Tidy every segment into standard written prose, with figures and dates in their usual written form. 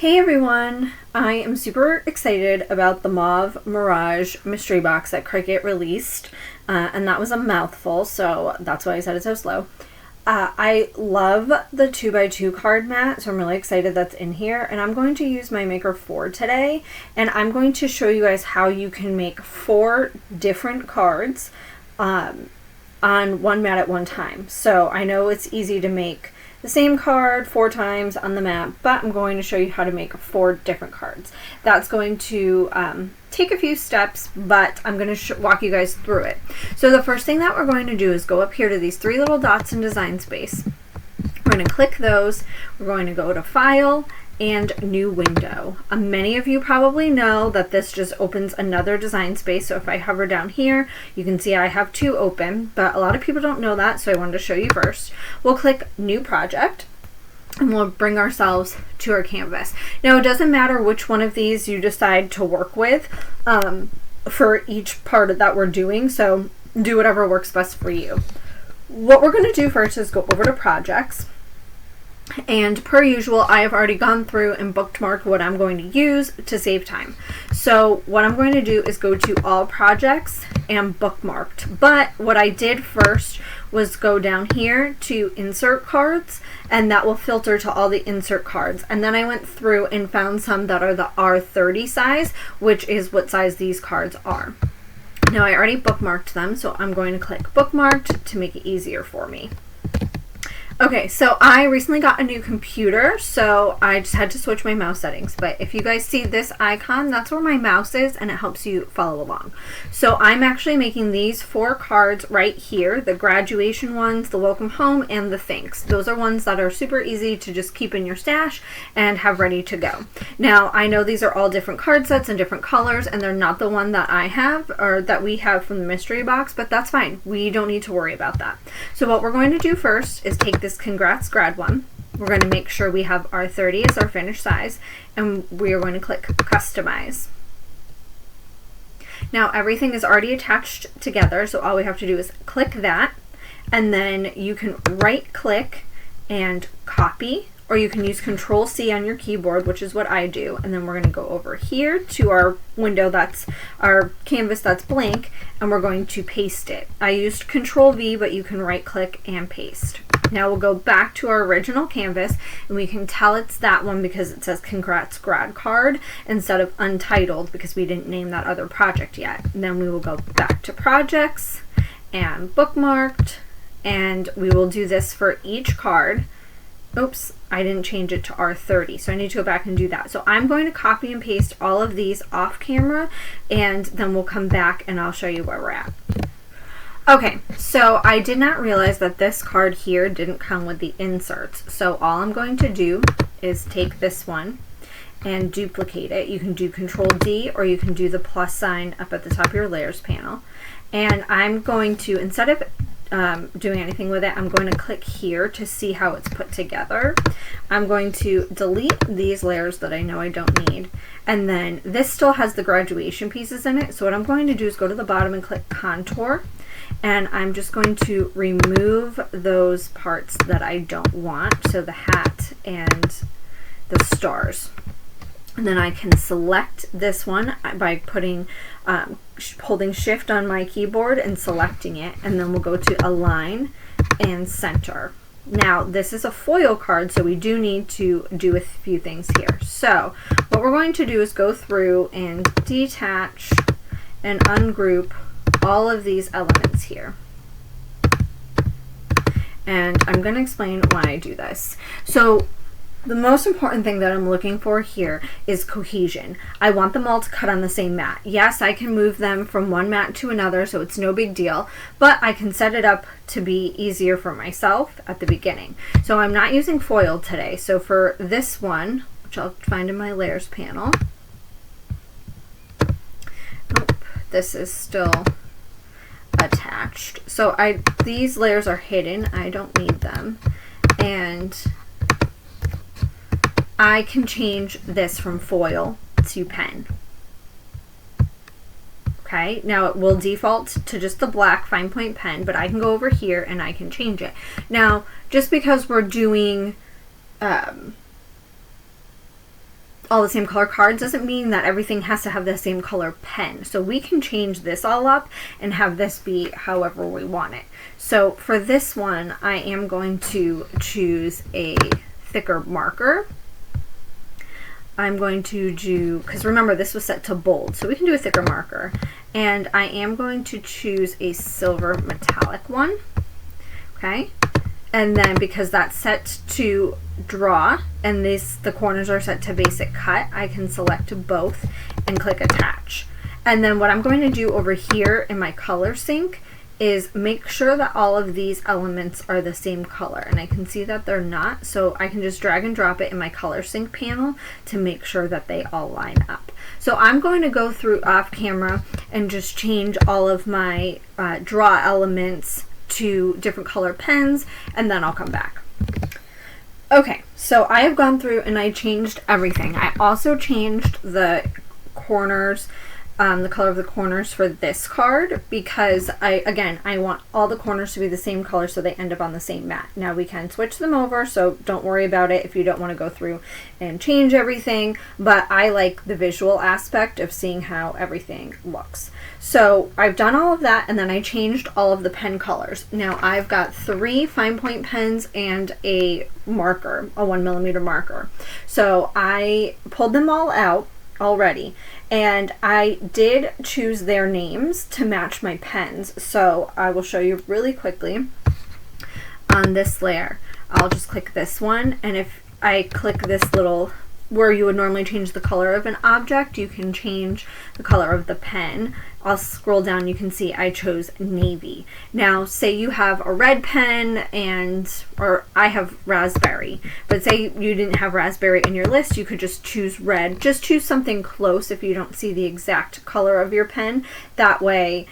Hey everyone! I am super excited about the Mauve Mirage mystery box that Cricut released, and that was a mouthful, so that's why I said it so slow. I love the 2x2 card mat, so I'm really excited that's in here, and I'm going to use my Maker 4 today, and I'm going to show you guys how you can make 4 different cards on one mat at one time. So I know it's easy to make the same card 4 times on the mat, but I'm going to show you how to make 4 different cards. That's going to take a few steps, but I'm going to walk you guys through it. So the first thing that we're going to do is go up here to these 3 little dots in Design Space. We're going to click those. We're going to go to File and New Window. Many of you probably know that this just opens another design space. So if I hover down here, you can see I have 2 open, but a lot of people don't know that, so I wanted to show you first. We'll click New Project, and we'll bring ourselves to our canvas. Now, it doesn't matter which one of these you decide to work with for each part that we're doing, so do whatever works best for you. What we're going to do first is go over to Projects. And per usual, I have already gone through and bookmarked what I'm going to use to save time. So what I'm going to do is go to All Projects and Bookmarked. But what I did first was go down here to Insert Cards, and that will filter to all the insert cards. And then I went through and found some that are the R30 size, which is what size these cards are. Now I already bookmarked them, so I'm going to click Bookmarked to make it easier for me. Okay, so I recently got a new computer, so I just had to switch my mouse settings. But if you guys see this icon, that's where my mouse is, and it helps you follow along. So I'm actually making these 4 cards right here, the graduation ones, the welcome home, and the thanks. Those are ones that are super easy to just keep in your stash and have ready to go. Now, I know these are all different card sets and different colors, and they're not the one that I have or that we have from the mystery box, but that's fine. We don't need to worry about that. So what we're going to do first is take this Congrats Grad one. We're going to make sure we have R30 as our finished size, and we are going to click Customize. Now everything is already attached together, so all we have to do is click that, and then you can right click and copy, or you can use Control-C on your keyboard, which is what I do. And then we're going to go over here to our window, that's our canvas that's blank, and we're going to paste it. I used Control-V, but you can right click and paste. Now we'll go back to our original canvas, and we can tell it's that one because it says Congrats Grad Card instead of Untitled, because we didn't name that other project yet. And then we will go back to Projects and Bookmarked, and we will do this for each card. Oops, I didn't change it to R30, so I need to go back and do that. So I'm going to copy and paste all of these off camera, and then we'll come back and I'll show you where we're at. Okay, so I did not realize that this card here didn't come with the inserts. So all I'm going to do is take this one and duplicate it. You can do Control-D, or you can do the plus sign up at the top of your layers panel. And I'm going to, instead of doing anything with it, I'm going to click here to see how it's put together. I'm going to delete these layers that I know I don't need, and then this still has the graduation pieces in it. So what I'm going to do is go to the bottom and click Contour, and I'm just going to remove those parts that I don't want, so the hat and the stars. And then I can select this one by putting holding Shift on my keyboard and selecting it, and then we'll go to Align and Center. Now this is a foil card, so we do need to do a few things here. So what we're going to do is go through and detach and ungroup all of these elements here. And I'm going to explain why I do this. So the most important thing that I'm looking for here is cohesion. I want them all to cut on the same mat. Yes, I can move them from one mat to another, so it's no big deal, but I can set it up to be easier for myself at the beginning. So I'm not using foil today. So for this one, which I'll find in my layers panel, this is still attached. So these layers are hidden. I don't need them. And I can change this from foil to pen. Okay, now it will default to just the black fine point pen, but I can go over here and I can change it. Now, just because we're doing all the same color cards doesn't mean that everything has to have the same color pen. So we can change this all up and have this be however we want it. So for this one, I am going to choose a thicker marker. I'm going to do, because remember this was set to bold, so we can do a thicker marker. And I am going to choose a silver metallic one. Okay. And then because that's set to draw and the corners are set to basic cut, I can select both and click attach. And then what I'm going to do over here in my color sync is make sure that all of these elements are the same color, and I can see that they're not, so I can just drag and drop it in my color sync panel to make sure that they all line up. So I'm going to go through off camera and just change all of my draw elements to different color pens, and then I'll come back. Okay, so I have gone through and I changed everything. I also changed the corners, the color of the corners for this card, because I want all the corners to be the same color so they end up on the same mat. Now we can switch them over, so don't worry about it if you don't want to go through and change everything, but I like the visual aspect of seeing how everything looks. So I've done all of that, and then I changed all of the pen colors. Now I've got 3 fine point pens and a marker, a 1mm marker. So I pulled them all out already, and I did choose their names to match my pens. So I will show you really quickly on this layer. I'll just click this one, and if I click this little where you would normally change the color of an object, you can change the color of the pen. I'll scroll down, you can see I chose navy. Now say you have a red pen or I have raspberry, but say you didn't have raspberry in your list, you could just choose red. Just choose something close if you don't see the exact color of your pen. That way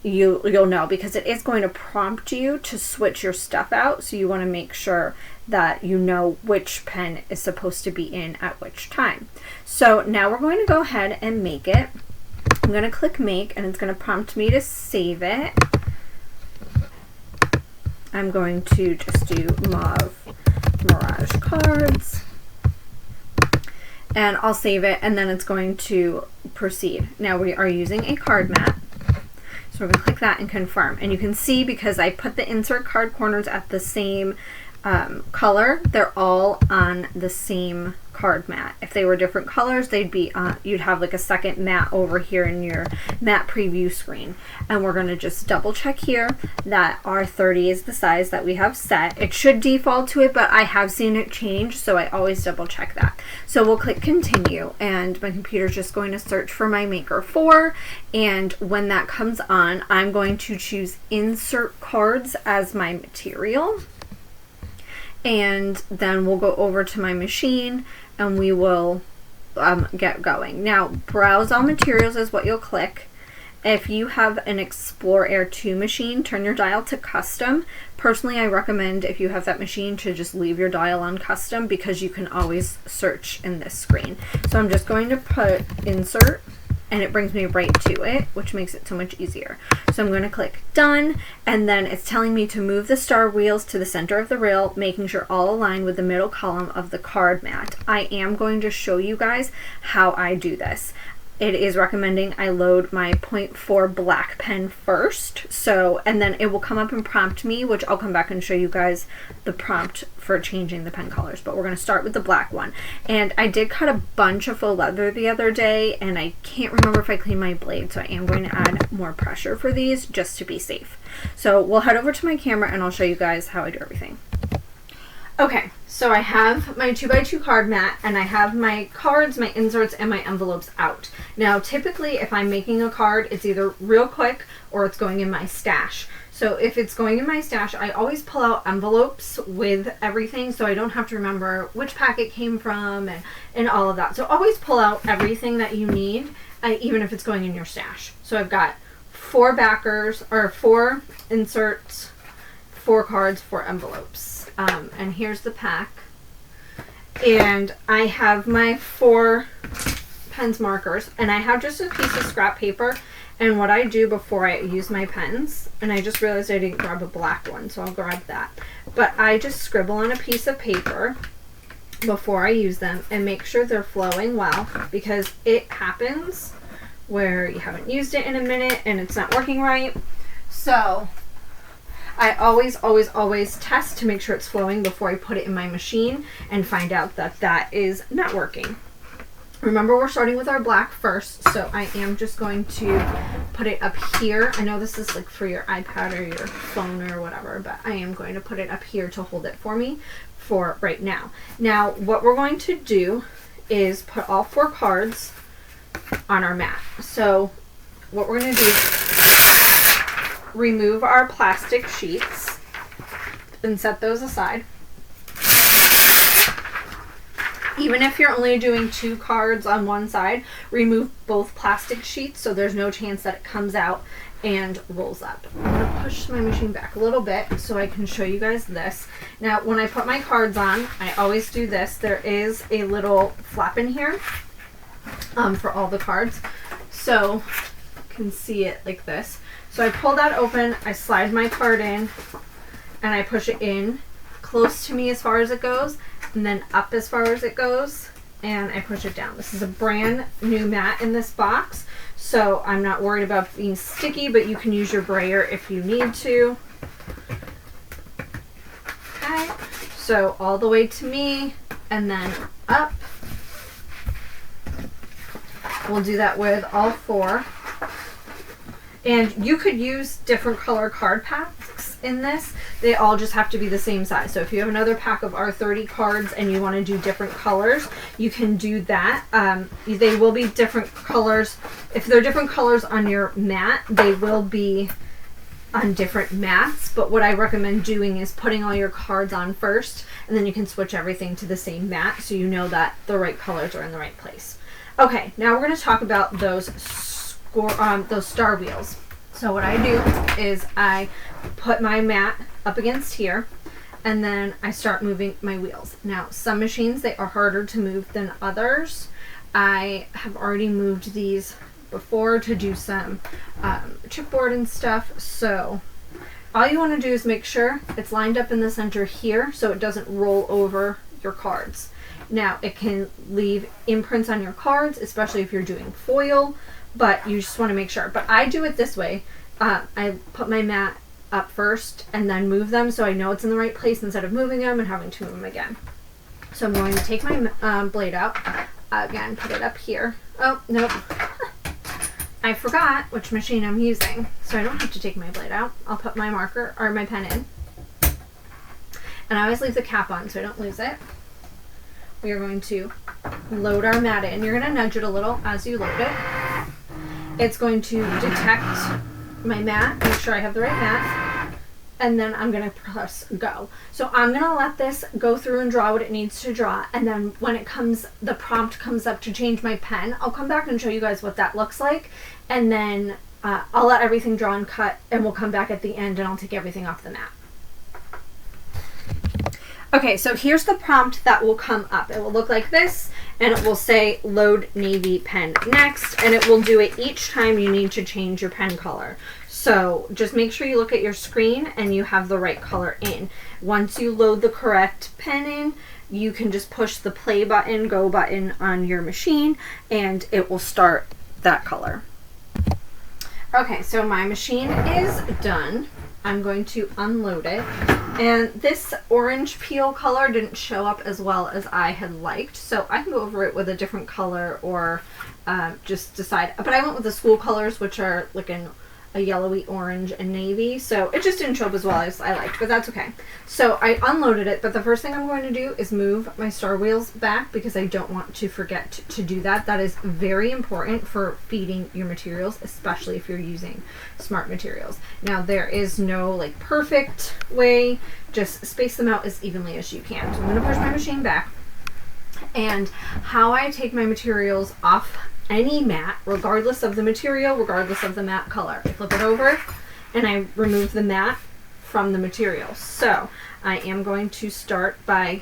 you'll know, because it is going to prompt you to switch your stuff out, so you want to make sure that you know which pen is supposed to be in at which time. So now we're going to go ahead and make it. I'm going to click make, and it's going to prompt me to save it. I'm going to just do Mauve Mirage cards, and I'll save it, and then it's going to proceed. Now we are using a card mat. So we're going to click that and confirm. And you can see, because I put the insert card corners at the same color, they're all on the same card mat. If they were different colors, they'd be you'd have like a second mat over here in your mat preview screen. And we're going to just double check here that our 30 is the size that we have set. It should default to it, but I have seen it change, so I always double check that. So we'll click continue, and my computer's just going to search for my Maker 4, and when that comes on, I'm going to choose insert cards as my material. And then we'll go over to my machine and we will get going. Now, browse all materials is what you'll click. If you have an Explore Air 2 machine, turn your dial to custom. Personally, I recommend, if you have that machine, to just leave your dial on custom, because you can always search in this screen. So I'm just going to put insert, and it brings me right to it, which makes it so much easier. So I'm going to click done, and then it's telling me to move the star wheels to the center of the rail, making sure all align with the middle column of the card mat. I am going to show you guys how I do this. It is recommending I load my 0.4 black pen first, and then it will come up and prompt me, which I'll come back and show you guys the prompt for changing the pen colors, but we're going to start with the black one. And I did cut a bunch of faux leather the other day, and I can't remember if I cleaned my blade, so I am going to add more pressure for these just to be safe. So we'll head over to my camera and I'll show you guys how I do everything. Okay, so I have my 2x2 card mat, and I have my cards, my inserts, and my envelopes out. Now, typically, if I'm making a card, it's either real quick or it's going in my stash. So if it's going in my stash, I always pull out envelopes with everything, so I don't have to remember which packet came from and all of that. So always pull out everything that you need, even if it's going in your stash. So I've got 4 backers, or 4 inserts, 4 cards, 4 envelopes. And here's the pack, and I have my 4 pens markers, and I have just a piece of scrap paper. And what I do before I use my pens, and I just realized I didn't grab a black one, so I'll grab that, but I just scribble on a piece of paper, before I use them and make sure they're flowing well, because it happens where you haven't used it in a minute and it's not working right. So I always test to make sure it's flowing before I put it in my machine and find out that that is not working. Remember, we're starting with our black first, so I am just going to put it up here. I know this is like for your iPad or your phone or whatever, but I am going to put it up here to hold it for me for right now. Now, what we're going to do is put all 4 cards on our mat. So what we're going to do is remove our plastic sheets and set those aside. Even if you're only doing 2 cards on one side, remove both plastic sheets so there's no chance that it comes out and rolls up. I'm going to push my machine back a little bit so I can show you guys this. Now, when I put my cards on, I always do this. There is a little flap in here for all the cards, so you can see it like this. So I pull that open, I slide my card in, and I push it in close to me as far as it goes, and then up as far as it goes, and I push it down. This is a brand new mat in this box, so I'm not worried about being sticky, but you can use your brayer if you need to. Okay, so all the way to me, and then up. We'll do that with all 4. And you could use different color card packs in this. They all just have to be the same size. So if you have another pack of R30 cards and you want to do different colors, you can do that. They will be different colors. If they're different colors on your mat, they will be on different mats. But what I recommend doing is putting all your cards on first, and then you can switch everything to the same mat so you know that the right colors are in the right place. Okay, now we're going to talk about those star wheels. So what I do is I put my mat up against here, and then I start moving my wheels. Now, some machines, they are harder to move than others. I have already moved these before to do some chipboard and stuff. So all you want to do is make sure it's lined up in the center here so it doesn't roll over your cards. Now, it can leave imprints on your cards, especially if you're doing foil, but you just want to make sure. But I do it this way. I put my mat up first and then move them so I know it's in the right place instead of moving them and having to move them again. So I'm going to take my blade out. Again, put it up here. Oh, nope. I forgot which machine I'm using, so I don't have to take my blade out. I'll put my marker or my pen in. And I always leave the cap on so I don't lose it. We are going to load our mat in. You're going to nudge it a little as you load it. It's going to detect my mat, make sure I have the right mat, and then I'm going to press go. So I'm going to let this go through and draw what it needs to draw, and then when it comes, the prompt comes up to change my pen, I'll come back and show you guys what that looks like, and then I'll let everything draw and cut, and we'll come back at the end and I'll take everything off the mat. Okay, so here's the prompt that will come up. It will look like this, and it will say load navy pen next, and it will do it each time you need to change your pen color. So just make sure you look at your screen and you have the right color in. Once you load the correct pen in, you can just push the play button, go button on your machine, and it will start that color. Okay, so my machine is done. I'm going to unload it, and this orange peel color didn't show up as well as I had liked, so I can go over it with a different color or just decide, but I went with the school colors, which are like a yellowy orange and navy, so it just didn't show up as well as I liked, but that's okay. So I unloaded it, but the first thing I'm going to do is move my star wheels back because I don't want to forget to do that. That is very important for feeding your materials, especially if you're using smart materials. Now, there is no like perfect way, just space them out as evenly as you can. So I'm going to push my machine back, and how I take my materials off any mat, regardless of the material, regardless of the mat color. I flip it over and I remove the mat from the material. So I am going to start by,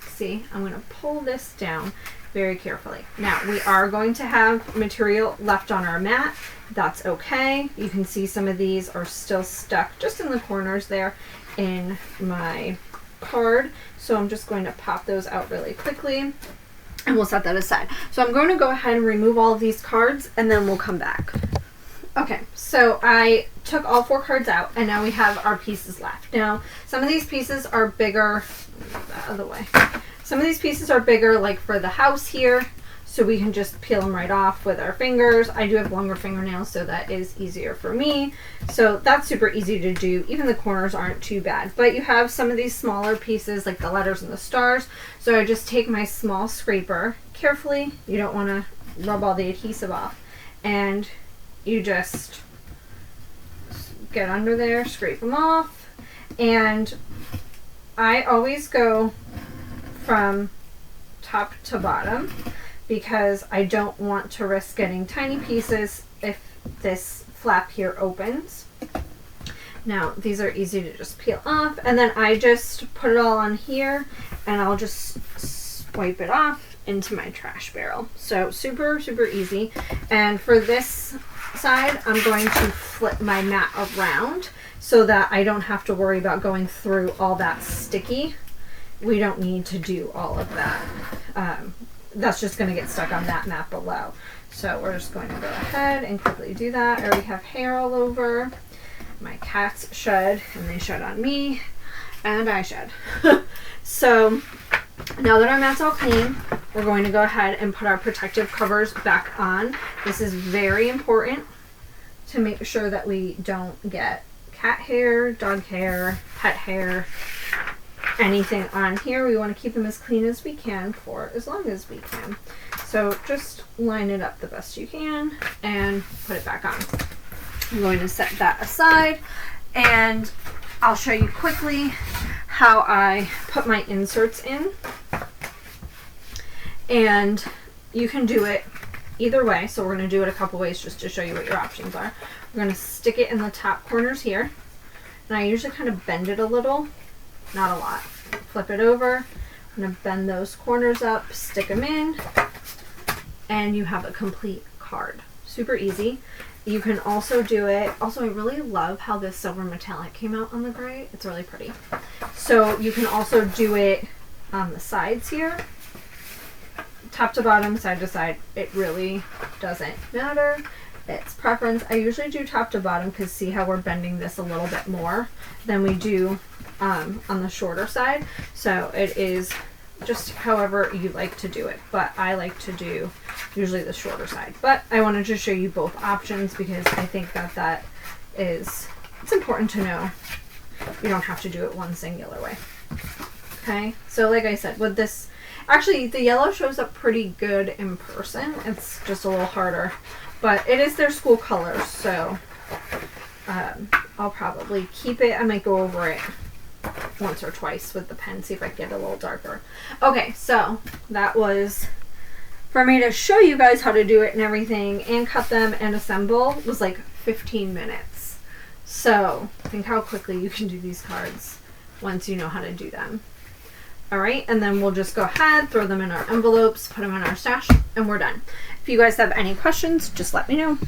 see, I'm going to pull this down very carefully. Now, we are going to have material left on our mat. That's okay. You can see some of these are still stuck just in the corners there in my card. So I'm just going to pop those out really quickly and we'll set that aside. So I'm going to go ahead and remove all of these cards and then we'll come back. Okay, so I took all 4 cards out and now we have our pieces left. Now, some of these pieces are bigger, move that out of the way. Some of these pieces are bigger, like for the house here, so we can just peel them right off with our fingers. I do have longer fingernails, so that is easier for me. So that's super easy to do. Even the corners aren't too bad. But you have some of these smaller pieces, like the letters and the stars. So I just take my small scraper carefully. You don't want to rub all the adhesive off. And you just get under there, scrape them off. And I always go from top to bottom because I don't want to risk getting tiny pieces if this flap here opens. Now these are easy to just peel off, and then I just put it all on here and I'll just swipe it off into my trash barrel. So super easy. And for this side I'm going to flip my mat around so that I don't have to worry about going through all that sticky. We don't need to do all of that. That's just going to get stuck on that mat below. So we're just going to go ahead and quickly do that. I already have hair all over. My cats shed, and they shed on me, and I shed. So now that our mat's all clean, we're going to go ahead and put our protective covers back on. This is very important to make sure that we don't get cat hair, dog hair, pet hair, anything on here. We want to keep them as clean as we can for as long as we can. So just line it up the best you can and put it back on. I'm going to set that aside and I'll show you quickly how I put my inserts in. And you can do it either way. So we're going to do it a couple ways just to show you what your options are. We're going to stick it in the top corners here. And I usually kind of bend it a little. Not a lot. Flip it over. I'm going to bend those corners up, stick them in, and you have a complete card. Super easy. You can also do it. Also, I really love how this silver metallic came out on the gray. It's really pretty. So you can also do it on the sides here. Top to bottom, side to side. It really doesn't matter. It's preference. I usually do top to bottom because see how we're bending this a little bit more than we do on the shorter side. So it is just however you like to do it, but I like to do usually the shorter side. But I wanted to show you both options because I think that it's important to know you don't have to do it one singular way. Okay, so like I said, with this, actually the yellow shows up pretty good in person. It's just a little harder, but it is their school colors, so I'll probably keep it. I might go over it once or twice with the pen, see if I can get a little darker. Okay, so that was for me to show you guys how to do it and everything, and cut them and assemble was like 15 minutes. So think how quickly you can do these cards once you know how to do them. Alright, and then we'll just go ahead, throw them in our envelopes, put them in our stash, and we're done. If you guys have any questions, just let me know.